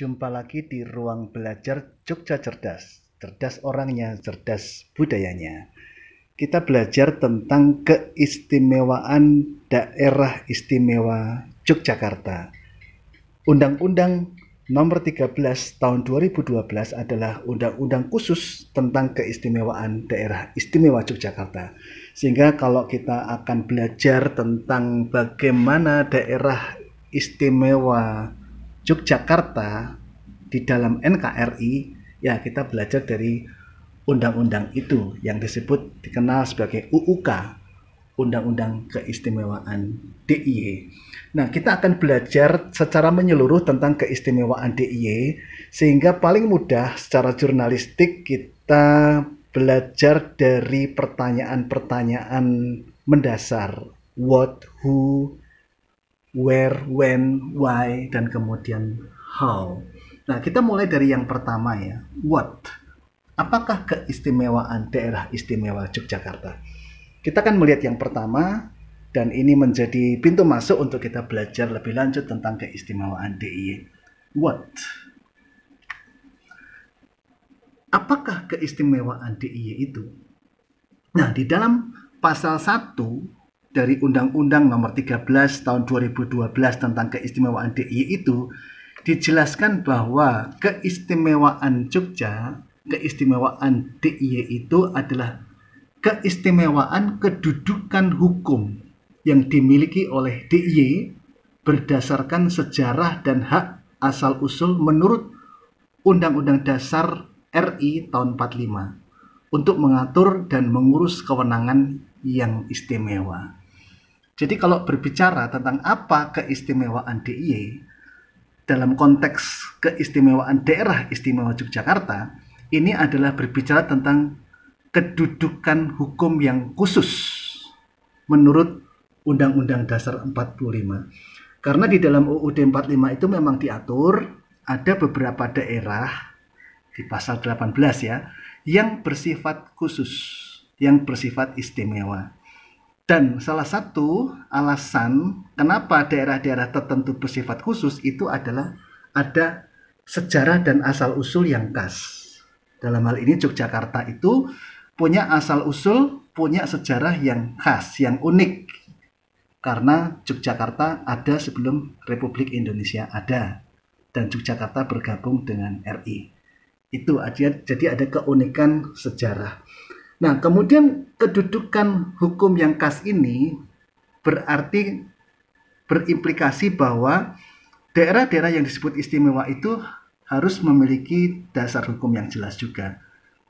Jumpa lagi di ruang belajar Jogja Cerdas. Cerdas orangnya, cerdas budayanya. Kita belajar tentang keistimewaan Daerah Istimewa Yogyakarta. Undang-Undang Nomor 13 Tahun 2012 adalah undang-undang khusus tentang keistimewaan Daerah Istimewa Yogyakarta. Sehingga kalau kita akan belajar tentang bagaimana Daerah Istimewa Yogyakarta di dalam NKRI, ya kita belajar dari undang-undang itu yang dikenal sebagai UUK, Undang-Undang Keistimewaan DIY. Nah, kita akan belajar secara menyeluruh tentang keistimewaan DIY, sehingga paling mudah secara jurnalistik kita belajar dari pertanyaan-pertanyaan mendasar. What, who, where, when, why, dan kemudian how. Nah, kita mulai dari yang pertama ya. What? Apakah keistimewaan Daerah Istimewa Yogyakarta? Kita akan melihat yang pertama, dan ini menjadi pintu masuk untuk kita belajar lebih lanjut tentang keistimewaan DIY. What? Apakah keistimewaan DIY itu? Nah, di dalam pasal 1 dari Undang-Undang Nomor 13 Tahun 2012 tentang keistimewaan DIY itu dijelaskan bahwa keistimewaan Jogja, keistimewaan DIY itu adalah keistimewaan kedudukan hukum yang dimiliki oleh DIY berdasarkan sejarah dan hak asal-usul menurut Undang-Undang Dasar RI tahun 45 untuk mengatur dan mengurus kewenangan yang istimewa. Jadi kalau berbicara tentang apa keistimewaan DIY dalam konteks keistimewaan Daerah Istimewa Yogyakarta, ini adalah berbicara tentang kedudukan hukum yang khusus menurut Undang-Undang Dasar 45. Karena di dalam UUD 45 itu memang diatur ada beberapa daerah di pasal 18 ya, yang bersifat khusus, yang bersifat istimewa. Dan salah satu alasan kenapa daerah-daerah tertentu bersifat khusus itu adalah ada sejarah dan asal-usul yang khas. Dalam hal ini Yogyakarta itu punya asal-usul, punya sejarah yang khas, yang unik. Karena Yogyakarta ada sebelum Republik Indonesia ada. Dan Yogyakarta bergabung dengan RI. Itu aja, jadi ada keunikan sejarah. Nah, kemudian kedudukan hukum yang khas ini berarti berimplikasi bahwa daerah-daerah yang disebut istimewa itu harus memiliki dasar hukum yang jelas juga.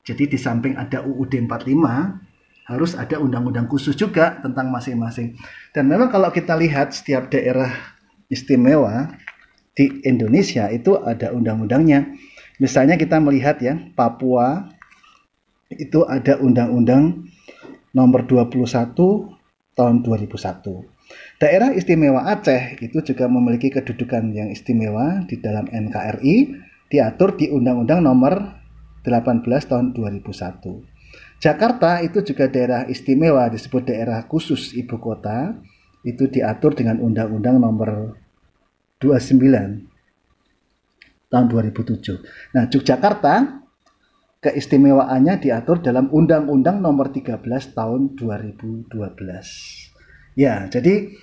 Jadi di samping ada UUD 45, harus ada undang-undang khusus juga tentang masing-masing. Dan memang kalau kita lihat setiap daerah istimewa di Indonesia itu ada undang-undangnya. Misalnya kita melihat ya, Papua itu ada Undang-Undang Nomor 21 Tahun 2001. Daerah Istimewa Aceh itu juga memiliki kedudukan yang istimewa di dalam NKRI, diatur di Undang-Undang Nomor 18 Tahun 2001. Jakarta itu juga daerah istimewa, disebut daerah khusus ibu kota, itu diatur dengan Undang-Undang Nomor 29 tahun 2007. Nah, Yogyakarta keistimewaannya diatur dalam Undang-Undang Nomor 13 tahun 2012. Ya, jadi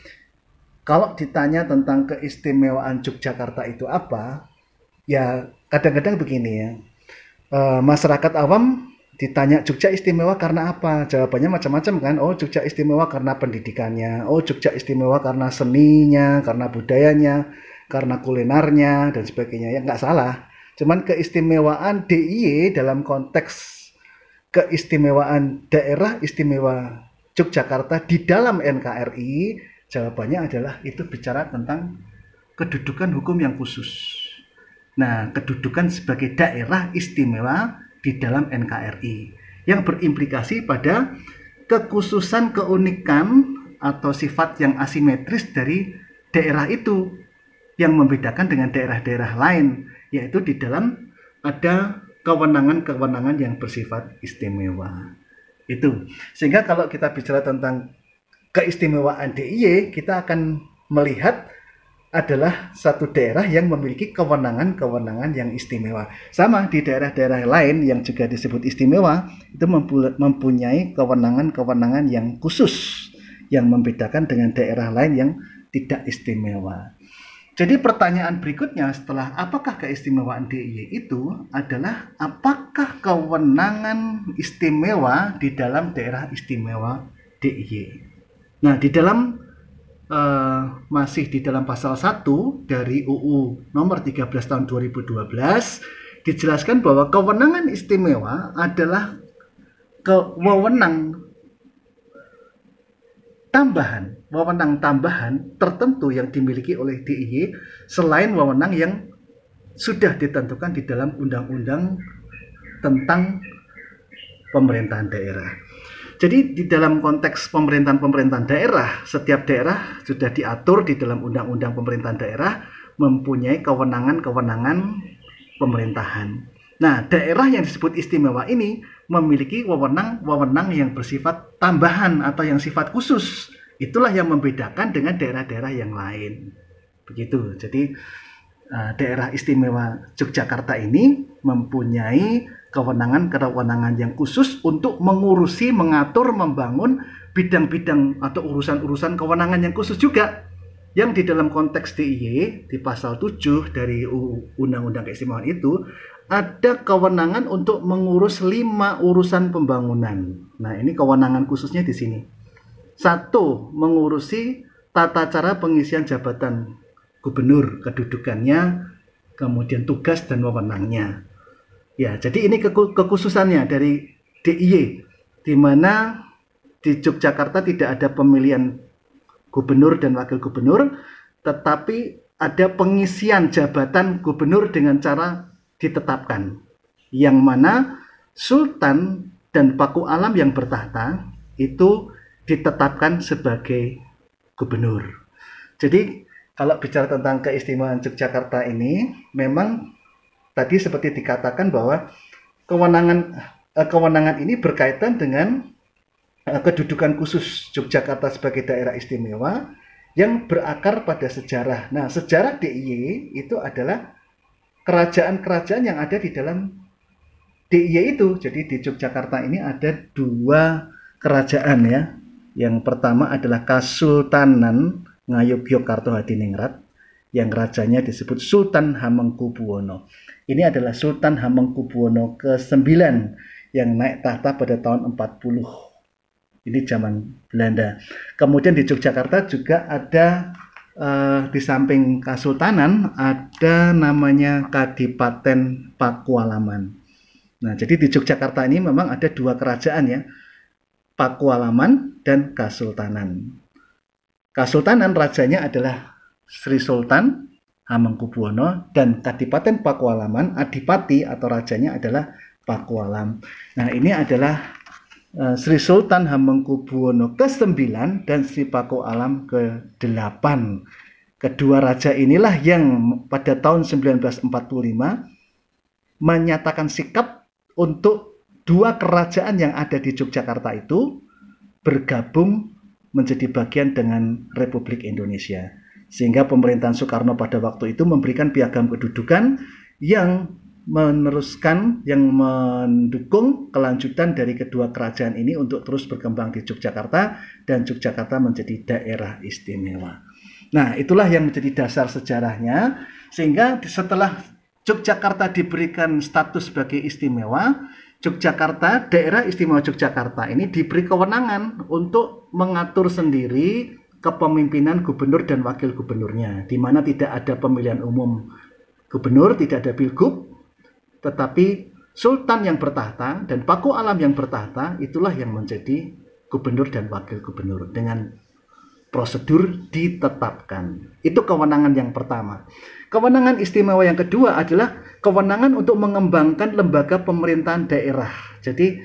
kalau ditanya tentang keistimewaan Yogyakarta itu apa, ya kadang-kadang begini ya, masyarakat awam ditanya Jogja istimewa karena apa? Jawabannya macam-macam kan. Oh, Jogja istimewa karena pendidikannya. Oh, Jogja istimewa karena seninya, karena budayanya, karena kulinernya, dan sebagainya. Ya nggak salah. Cuman keistimewaan DIY dalam konteks keistimewaan Daerah Istimewa Yogyakarta di dalam NKRI, jawabannya adalah itu bicara tentang kedudukan hukum yang khusus. Nah, kedudukan sebagai daerah istimewa di dalam NKRI yang berimplikasi pada kekhususan, keunikan atau sifat yang asimetris dari daerah itu yang membedakan dengan daerah-daerah lain, yaitu di dalam ada kewenangan-kewenangan yang bersifat istimewa. Itu. Sehingga kalau kita bicara tentang keistimewaan DIY, kita akan melihat adalah satu daerah yang memiliki kewenangan-kewenangan yang istimewa. Sama di daerah-daerah lain yang juga disebut istimewa, itu mempunyai kewenangan-kewenangan yang khusus, yang membedakan dengan daerah lain yang tidak istimewa. Jadi pertanyaan berikutnya setelah apakah keistimewaan DIY itu adalah apakah kewenangan istimewa di dalam daerah istimewa DIY. Nah, di dalam masih di dalam pasal 1 dari UU nomor 13 tahun 2012 dijelaskan bahwa kewenangan istimewa adalah wewenang tambahan tertentu yang dimiliki oleh DIY selain wewenang yang sudah ditentukan di dalam undang-undang tentang pemerintahan daerah. Jadi di dalam konteks pemerintahan daerah, setiap daerah sudah diatur di dalam undang-undang pemerintahan daerah mempunyai kewenangan-kewenangan pemerintahan. Nah, daerah yang disebut istimewa ini memiliki wewenang yang bersifat tambahan atau yang sifat khusus. Itulah yang membedakan dengan daerah-daerah yang lain. Begitu. Jadi daerah istimewa Yogyakarta ini mempunyai kewenangan yang khusus untuk mengatur, membangun bidang-bidang atau urusan-urusan kewenangan yang khusus juga. Yang di dalam konteks DIY di pasal 7 dari Undang-Undang Keistimewaan itu ada kewenangan untuk mengurus 5 urusan pembangunan. Nah, ini kewenangan khususnya di sini. 1. Mengurusi tata cara pengisian jabatan gubernur, kedudukannya, kemudian tugas dan wewenangnya. Ya, jadi ini kekhususannya dari DIY, di mana di Yogyakarta tidak ada pemilihan gubernur dan wakil gubernur, tetapi ada pengisian jabatan gubernur dengan cara ditetapkan, yang mana Sultan dan Paku Alam yang bertahta itu ditetapkan sebagai gubernur. Jadi kalau bicara tentang keistimewaan Yogyakarta ini, memang tadi seperti dikatakan bahwa kewenangan ini berkaitan dengan kedudukan khusus Yogyakarta sebagai daerah istimewa yang berakar pada sejarah. Nah, sejarah DIY itu adalah kerajaan-kerajaan yang ada di dalam DIY itu. Jadi di Yogyakarta ini ada 2 kerajaan ya. Yang pertama adalah Kasultanan Ngayogyakarta Hadiningrat, yang rajanya disebut Sultan Hamengkubuwono. Ini adalah Sultan Hamengkubuwono ke-9 yang naik tahta pada tahun 40. Ini zaman Belanda. Kemudian di Yogyakarta juga ada di samping Kasultanan ada namanya Kadipaten Pakualaman. Nah, jadi di Yogyakarta ini memang ada 2 kerajaan ya, Pakualaman dan Kasultanan. Kasultanan rajanya adalah Sri Sultan Hamengkubuwono dan Kadipaten Pakualaman, adipati atau rajanya adalah Pakualam. Nah, ini adalah Sri Sultan Hamengkubuwono ke-9 dan Sri Pakualam ke-8. Kedua raja inilah yang pada tahun 1945 menyatakan sikap untuk 2 kerajaan yang ada di Yogyakarta itu bergabung menjadi bagian dengan Republik Indonesia. Sehingga pemerintahan Soekarno pada waktu itu memberikan piagam kedudukan yang meneruskan, yang mendukung kelanjutan dari kedua kerajaan ini untuk terus berkembang di Yogyakarta dan Yogyakarta menjadi daerah istimewa. Nah, itulah yang menjadi dasar sejarahnya, sehingga setelah Yogyakarta diberikan status sebagai istimewa, Yogyakarta, daerah istimewa Yogyakarta ini diberi kewenangan untuk mengatur sendiri kepemimpinan gubernur dan wakil gubernurnya, di mana tidak ada pemilihan umum gubernur, tidak ada pilgub, tetapi Sultan yang bertahta dan Paku Alam yang bertahta itulah yang menjadi gubernur dan wakil gubernur dengan prosedur ditetapkan. Itu kewenangan yang pertama. Kewenangan istimewa yang kedua adalah kewenangan untuk mengembangkan lembaga pemerintahan daerah. Jadi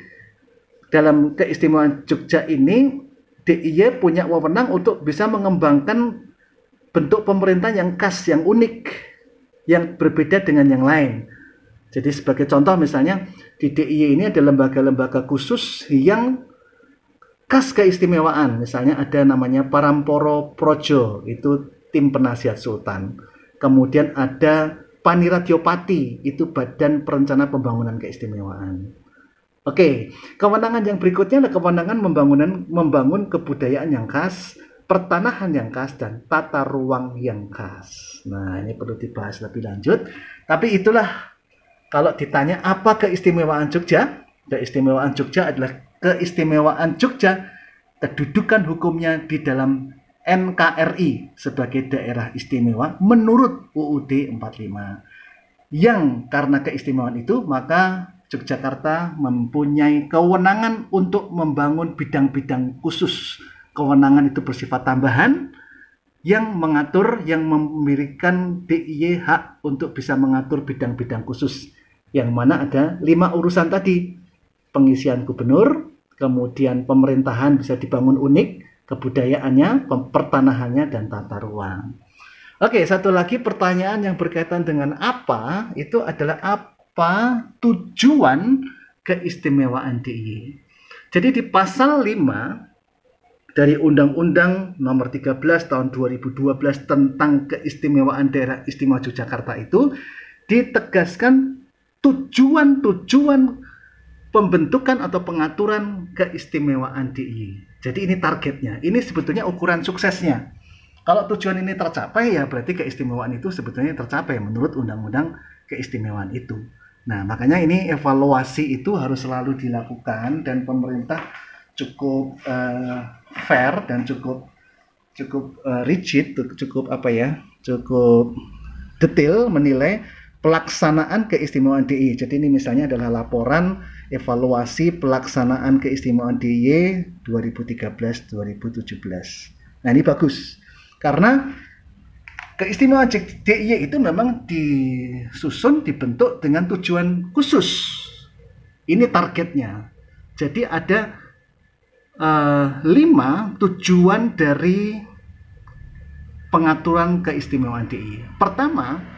dalam keistimewaan Jogja ini, DIY punya wewenang untuk bisa mengembangkan bentuk pemerintahan yang khas, yang unik, yang berbeda dengan yang lain. Jadi sebagai contoh misalnya di DIY ini ada lembaga-lembaga khusus yang khas keistimewaan. Misalnya ada namanya Paramporo Projo, itu tim penasihat sultan. Kemudian ada Paniradiopati, itu Badan Perencana Pembangunan Keistimewaan. Oke, kewenangan yang berikutnya adalah kewenangan membangun kebudayaan yang khas, pertanahan yang khas, dan tata ruang yang khas. Nah, ini perlu dibahas lebih lanjut. Tapi itulah, kalau ditanya apa keistimewaan Jogja? Keistimewaan Jogja adalah keistimewaan Jogja, kedudukan hukumnya di dalam NKRI sebagai daerah istimewa menurut UUD 45. Yang karena keistimewaan itu, maka Yogyakarta mempunyai kewenangan untuk membangun bidang-bidang khusus. Kewenangan itu bersifat tambahan yang mengatur, yang memberikan DIY hak untuk bisa mengatur bidang-bidang khusus. Yang mana ada 5 urusan tadi. Pengisian gubernur, kemudian pemerintahan bisa dibangun unik, kebudayaannya, pertanahannya, dan tata ruang. Oke, satu lagi pertanyaan yang berkaitan dengan apa, itu adalah apa tujuan keistimewaan DIY. Jadi di pasal 5 dari Undang-Undang Nomor 13 Tahun 2012 tentang keistimewaan daerah istimewa Yogyakarta itu ditegaskan tujuan-tujuan pembentukan atau pengaturan keistimewaan DIY. Jadi ini targetnya, ini sebetulnya ukuran suksesnya. Kalau tujuan ini tercapai, ya berarti keistimewaan itu sebetulnya tercapai menurut undang-undang keistimewaan itu. Nah, makanya ini evaluasi itu harus selalu dilakukan, dan pemerintah cukup fair dan cukup rigid, cukup detail menilai pelaksanaan keistimewaan DIY. Jadi ini misalnya adalah laporan evaluasi pelaksanaan keistimewaan DIY 2013-2017. Nah, ini bagus. Karena keistimewaan DIY itu memang dibentuk dengan tujuan khusus. Ini targetnya. Jadi ada 5 tujuan dari pengaturan keistimewaan DIY. Pertama,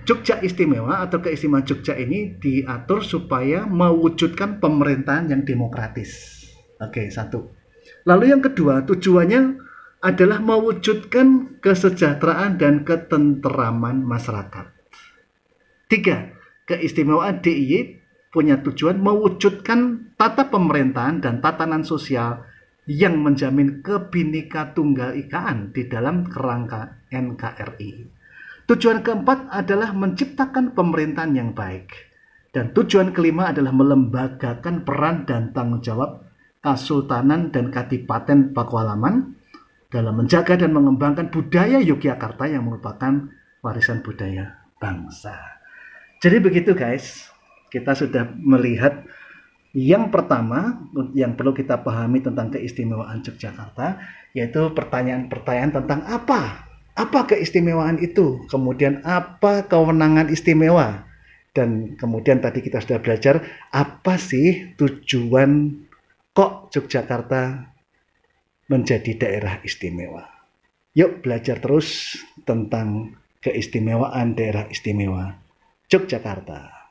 Jogja Istimewa atau keistimewaan Jogja ini diatur supaya mewujudkan pemerintahan yang demokratis. Oke, 1. Lalu yang kedua, tujuannya adalah mewujudkan kesejahteraan dan ketenteraman masyarakat. 3. Keistimewaan DIY punya tujuan mewujudkan tata pemerintahan dan tatanan sosial yang menjamin Kebhinneka Tunggal Ikaan di dalam kerangka NKRI. Tujuan keempat adalah menciptakan pemerintahan yang baik. Dan tujuan kelima adalah melembagakan peran dan tanggung jawab Kasultanan dan Kadipaten Pakualaman dalam menjaga dan mengembangkan budaya Yogyakarta yang merupakan warisan budaya bangsa. Jadi begitu guys, kita sudah melihat yang pertama yang perlu kita pahami tentang keistimewaan Yogyakarta, yaitu pertanyaan-pertanyaan tentang apa keistimewaan itu, kemudian apa kewenangan istimewa, dan kemudian tadi kita sudah belajar apa sih tujuan kok Yogyakarta menjadi daerah istimewa. Yuk belajar terus tentang keistimewaan daerah istimewa Yogyakarta.